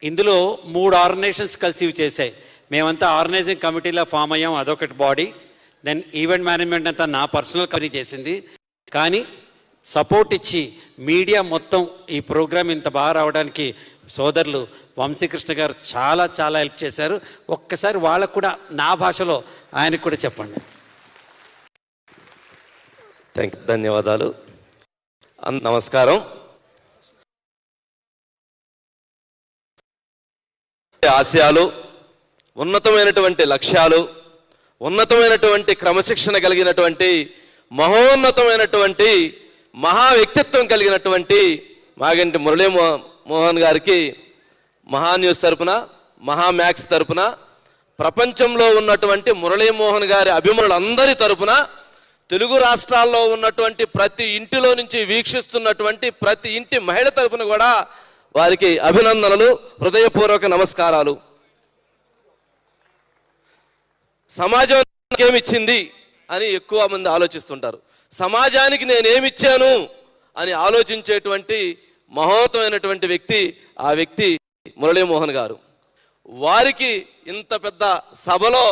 ఇందులో 3 ఆర్గనైజేషన్స్ కలిసి ఇవి చేశాయి. మేమంతా ఆర్గనైజింగ్ కమిటీలో ఫామ్ అయ్యాం, అదొకటి బాడీ. దెన్ ఈవెంట్ మేనేజ్మెంట్ అంతా నా పర్సనల్ కంపెనీ చేసింది. కానీ సపోర్ట్ ఇచ్చి మీడియా మొత్తం ఈ ప్రోగ్రామ్ ఇంత బాగా రావడానికి సోదరులు వంశీకృష్ణ గారు చాలా చాలా హెల్ప్ చేశారు. ఒక్కసారి వాళ్ళకు కూడా నా భాషలో ఆయనకు కూడా చెప్పండి. ధన్యవాదాలు. నమస్కారం. ఆశయాలు, ఉన్నతమైనటువంటి లక్ష్యాలు, ఉన్నతమైనటువంటి క్రమశిక్షణ కలిగినటువంటి మహోన్నతమైనటువంటి మహా వ్యక్తిత్వం కలిగినటువంటి మాగంటి మురళీ మోహన్ గారికి మహా న్యూస్ తరపున, మహా మ్యాక్స్ తరపున, ప్రపంచంలో ఉన్నటువంటి మురళీమోహన్ గారి అభిమానులందరి తరపున, తెలుగు రాష్ట్రాల్లో ఉన్నటువంటి ప్రతి ఇంటిలో నుంచి వీక్షిస్తున్నటువంటి ప్రతి ఇంటి మహిళ తరపున కూడా వారికి అభినందనలు, హృదయపూర్వక నమస్కారాలు. సమాజానికి ఏమిచ్చింది అని ఎక్కువ మంది ఆలోచిస్తుంటారు. సమాజానికి నేనేమిచ్చాను అని ఆలోచించేటువంటి మహోన్నతమైనటువంటి వ్యక్తి ఆ వ్యక్తి మురళీమోహన్ గారు. వారికి ఇంత పెద్ద సభలో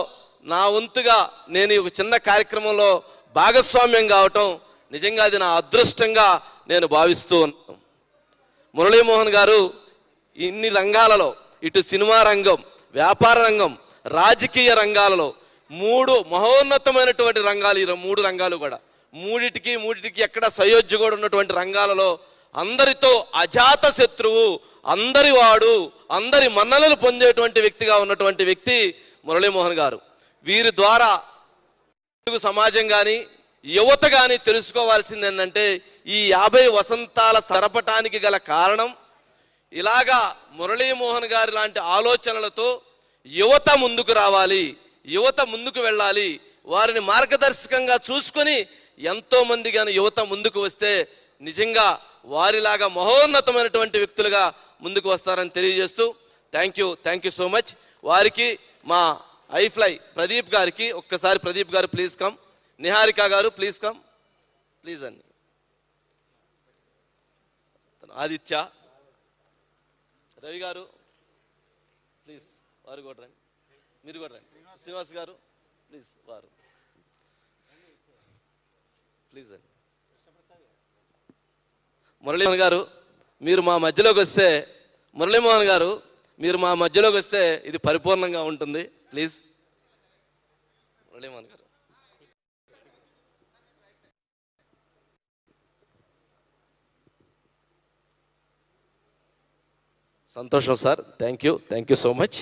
నా వంతుగా నేను ఒక చిన్న కార్యక్రమంలో భాగస్వామ్యం కావటం నిజంగా అది నా అదృష్టంగా నేను భావిస్తూ ఉన్నాను. మురళీమోహన్ గారు ఇన్ని రంగాలలో, ఇటు సినిమా రంగం, వ్యాపార రంగం, రాజకీయ రంగాలలో 3 మహోన్నతమైనటువంటి రంగాలు, ఈ 3 రంగాలు కూడా మూడిటికి ఎక్కడ సయోధ్య కూడా ఉన్నటువంటి రంగాలలో అందరితో అజాత శత్రువు, అందరి వాడు, అందరి మన్ననలు పొందేటువంటి వ్యక్తిగా ఉన్నటువంటి వ్యక్తి మురళీమోహన్ గారు. వీరి ద్వారా తెలుగు సమాజం కానీ యువత కానీ తెలుసుకోవాల్సింది ఏంటంటే ఈ 50 వసంతాల సరపటానికి గల కారణం ఇలాగా మురళీమోహన్ గారి లాంటి ఆలోచనలతో యువత ముందుకు రావాలి, యువత ముందుకు వెళ్ళాలి. వారిని మార్గదర్శకంగా చూసుకొని ఎంతో మంది కానీ యువత ముందుకు వస్తే నిజంగా వారిలాగా మహోన్నతమైనటువంటి వ్యక్తులుగా ముందుకు వస్తారని తెలియజేస్తూ థ్యాంక్ యూ సో మచ్. వారికి మా ఐఫ్లై ప్రదీప్ గారికి ఒక్కసారి, ప్రదీప్ గారు ప్లీజ్ కమ్, నిహారిక గారు ప్లీజ్ కమ్, ప్లీజ్ అండి, ఆదిత్య, రవి గారు ప్లీజ్, వారు కూడా రండి, మీరు కూడా రండి, శ్రీనివాస్ గారు ప్లీజ్, వారు ప్లీజ్ అండి. మురళీమోహన్ గారు మీరు మా మధ్యలోకి వస్తే, మురళీమోహన్ గారు మీరు మా మధ్యలోకి వస్తే ఇది పరిపూర్ణంగా ఉంటుంది. ప్లీజ్ మురళీమోహన్ గారు. సంతోషం sir, thank you so much.